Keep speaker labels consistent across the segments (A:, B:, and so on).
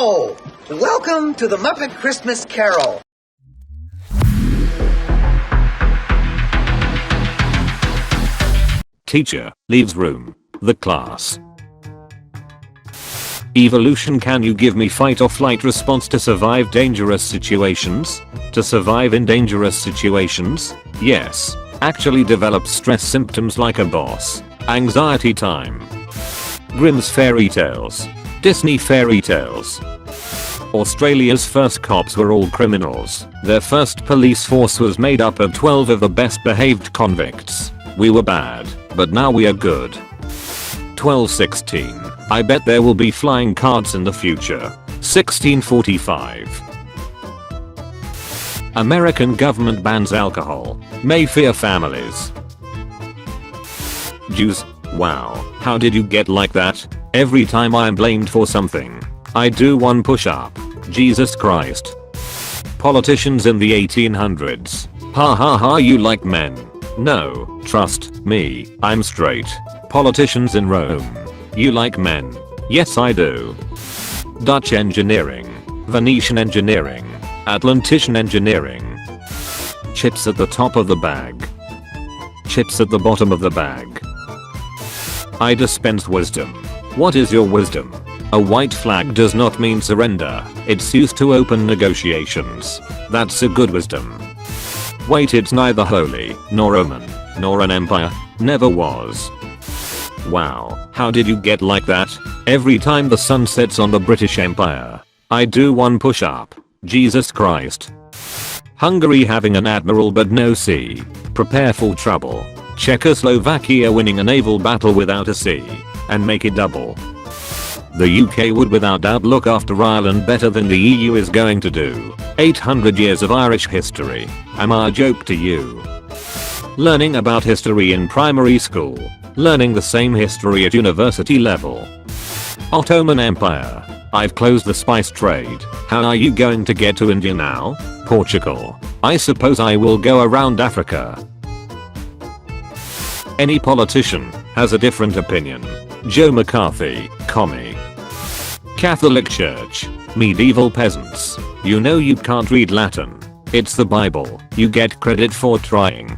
A: Ho! Welcome to the Muppet Christmas Carol.
B: Teacher leaves room. The class. Evolution. Can you give me fight or flight response to survive dangerous situations? To survive in dangerous situations? Yes. Actually develop stress symptoms like a boss. Anxiety time. Grimm's fairy tales. Disney fairy tales. Australia's first cops were all criminals. Their first police force was made up of 12 of the best behaved convicts. We were bad, but now we are good. 1216. I bet there will be flying cards in the future. 1645. American government bans alcohol. May fear families. Jews. Wow, how did you get like that? Every time I am blamed for something, I do one push-up. Jesus Christ. Politicians in the 1800s. Ha ha ha, you like men. No, trust me, I'm straight. Politicians in Rome. You like men. Yes I do. Dutch engineering. Venetian engineering. Atlantician engineering. Chips at the top of the bag. Chips at the bottom of the bag. I dispense wisdom. What is your wisdom? A white flag does not mean surrender. It's used to open negotiations. That's a good wisdom. Wait, it's neither holy, nor Roman, nor an empire. Never was. Wow, how did you get like that? Every time the sun sets on the British Empire, I do one push-up. Jesus Christ. Hungary having an admiral but no sea. Prepare for trouble. Czechoslovakia winning a naval battle without a sea. And make it double. The UK would without doubt look after Ireland better than the EU is going to do. 800 years of Irish history. Am I a joke to you? Learning about history in primary school. Learning the same history at university level. Ottoman Empire. I've closed the spice trade. How are you going to get to India now? Portugal. I suppose I will go around Africa. Any politician has a different opinion. Joe McCarthy, commie. Catholic Church. Medieval peasants. You know you can't read Latin. It's the Bible. You get credit for trying.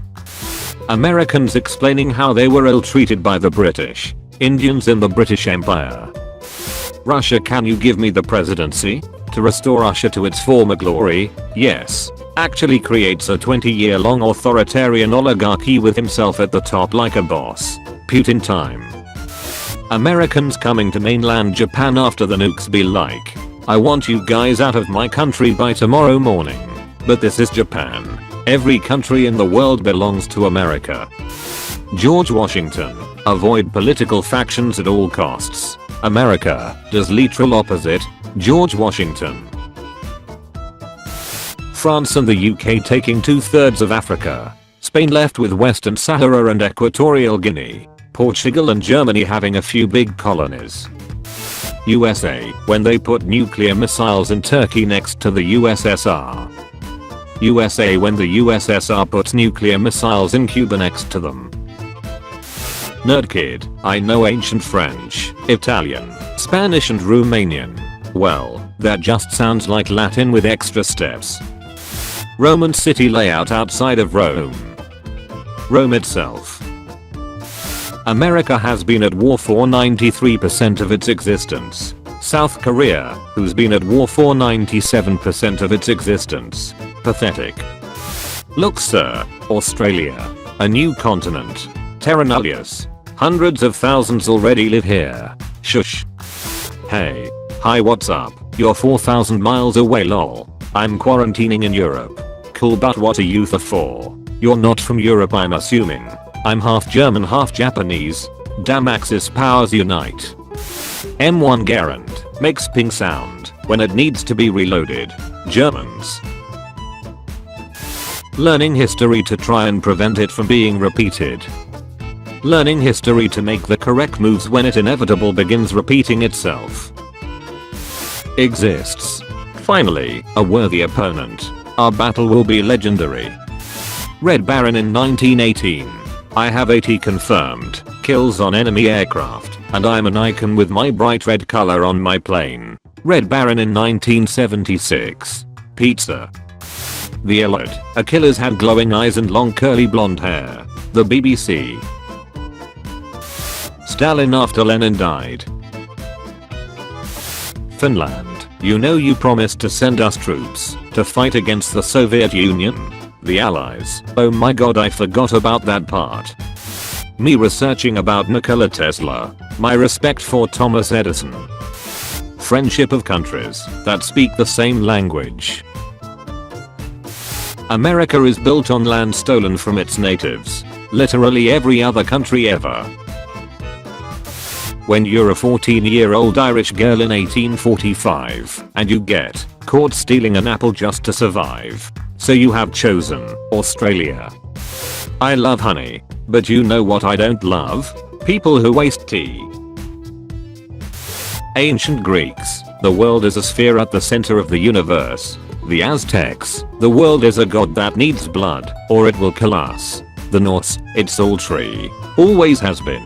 B: Americans explaining how they were ill-treated by the British. Indians in the British Empire. Russia. Can you give me the presidency? To restore Russia to its former glory? Yes. Actually creates a 20-year-long authoritarian oligarchy with himself at the top like a boss. Putin time. Americans coming to mainland Japan after the nukes be like, I want you guys out of my country by tomorrow morning. But this is Japan. Every country in the world belongs to America. George Washington. Avoid political factions at all costs. America does literal opposite. George Washington. France and the UK taking 2/3 of Africa. Spain left with Western Sahara and Equatorial Guinea. Portugal and Germany having a few big colonies. USA when they put nuclear missiles in Turkey next to the USSR. USA when the USSR puts nuclear missiles in Cuba next to them. Nerd kid, I know ancient French, Italian, Spanish and Romanian. Well, that just sounds like Latin with extra steps. Roman city layout outside of Rome. Rome itself. America has been at war for 93% of its existence. South Korea, who's been at war for 97% of its existence. Pathetic. Look sir, Australia. A new continent. Terra nullius. Hundreds of thousands already live here. Shush. Hey. Hi, what's up? You're 4,000 miles away lol. I'm quarantining in Europe. Cool, but what are you for? You're not from Europe I'm assuming. I'm half German half Japanese. Damn, Axis powers unite. M1 Garand makes ping sound when it needs to be reloaded. Germans. Learning history to try and prevent it from being repeated. Learning history to make the correct moves when it inevitably begins repeating itself. Exists. Finally, a worthy opponent. Our battle will be legendary. Red Baron in 1918. I have 80 confirmed kills on enemy aircraft, and I'm an icon with my bright red color on my plane. Red Baron in 1976. Pizza. The Iliad. Achilles had glowing eyes and long curly blonde hair. The BBC. Stalin after Lenin died. Finland. You know you promised to send us troops to fight against the Soviet Union. The Allies. Oh my god, I forgot about that part. Me researching about Nikola Tesla. My respect for Thomas Edison. Friendship of countries that speak the same language. America is built on land stolen from its natives. Literally every other country ever. When you're a 14-year-old Irish girl in 1845 and you get caught stealing an apple just to survive. So you have chosen Australia. I love honey, but you know what I don't love? People who waste tea. Ancient Greeks. The world is a sphere at the center of the universe. The Aztecs. The world is a god that needs blood or it will kill us. The Norse. It's all tree. Always has been.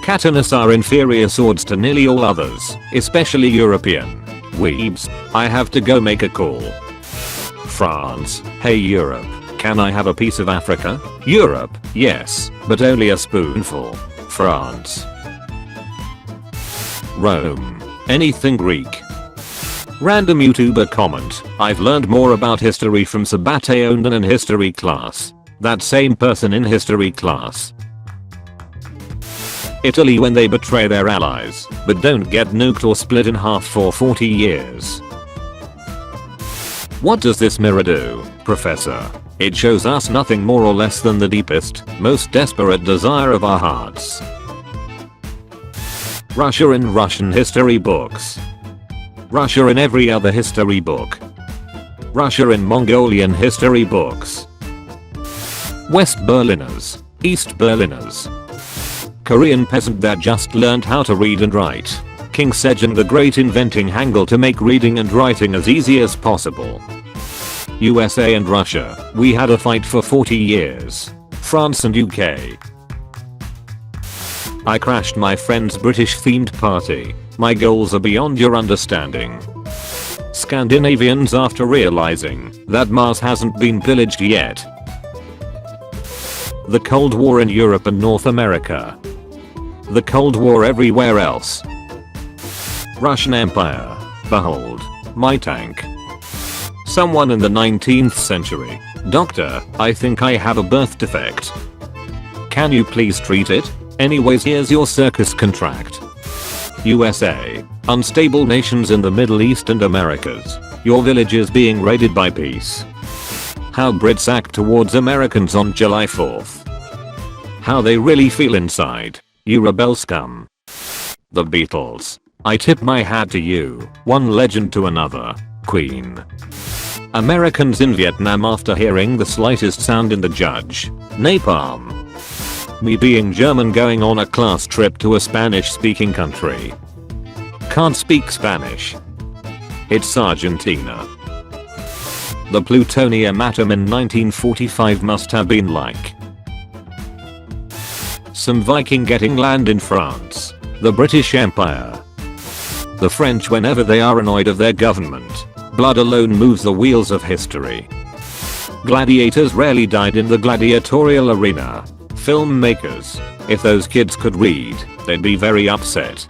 B: Katanas are inferior swords to nearly all others, especially European. Weebs. I have to go make a call. France. Hey Europe. Can I have a piece of Africa? Europe. Yes, but only a spoonful. France. Rome. Anything Greek. Random YouTuber comment. I've learned more about history from Sabateo than in history class. That same person in history class. Italy when they betray their allies, but don't get nuked or split in half for 40 years. What does this mirror do, Professor? It shows us nothing more or less than the deepest, most desperate desire of our hearts. Russia in Russian history books. Russia in every other history book. Russia in Mongolian history books. West Berliners. East Berliners. Korean peasant that just learned how to read and write. King Sejong the Great inventing Hangul to make reading and writing as easy as possible. USA and Russia. We had a fight for 40 years. France and UK. I crashed my friend's British themed party. My goals are beyond your understanding. Scandinavians after realizing that Mars hasn't been pillaged yet. The Cold War in Europe and North America. The Cold War everywhere else. Russian Empire. Behold, my tank. Someone in the 19th century. Doctor, I think I have a birth defect. Can you please treat it? Anyways, here's your circus contract. USA. Unstable nations in the Middle East and Americas. Your village is being raided by peace. How Brits act towards Americans on July 4th. How they really feel inside. You rebel scum. The Beatles. I tip my hat to you, one legend to another. Queen. Americans in Vietnam after hearing the slightest sound in the judge. Napalm. Me being German going on a class trip to a Spanish speaking country. Can't speak Spanish. It's Argentina. The plutonium atom in 1945 must have been like some Viking getting land in France. The British Empire. The French whenever they are annoyed of their government. Blood alone moves the wheels of history. Gladiators rarely died in the gladiatorial arena. Filmmakers. If those kids could read, they'd be very upset.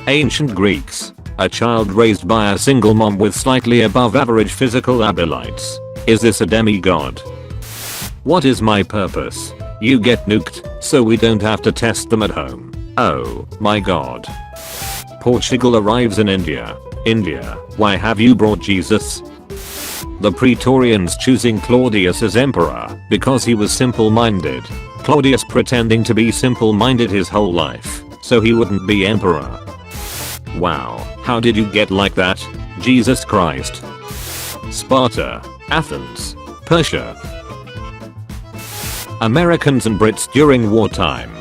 B: Ancient Greeks. A child raised by a single mom with slightly above average physical abilities. Is this a demigod? What is my purpose? You get nuked, so we don't have to test them at home. Oh my god. Portugal arrives in India. India, why have you brought Jesus? The Praetorians choosing Claudius as emperor because he was simple-minded. Claudius pretending to be simple-minded his whole life, so he wouldn't be emperor. Wow, how did you get like that? Jesus Christ. Sparta, Athens, Persia. Americans and Brits during wartime.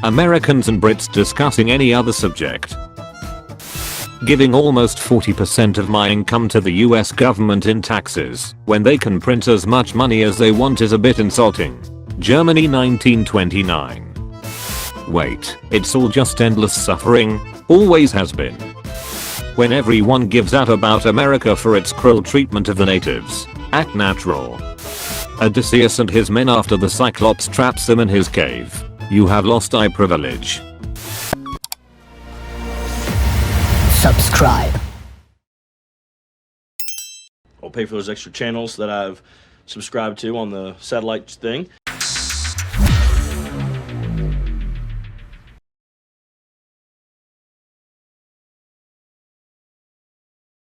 B: Americans and Brits discussing any other subject. Giving almost 40% of my income to the US government in taxes when they can print as much money as they want is a bit insulting. Germany 1929. Wait, it's all just endless suffering? Always has been. When everyone gives out about America for its cruel treatment of the natives, act natural. Odysseus and his men after the Cyclops traps them in his cave. You have lost eye privilege.
C: Subscribe.
D: I'll pay for those extra channels that I've subscribed to on the satellite thing.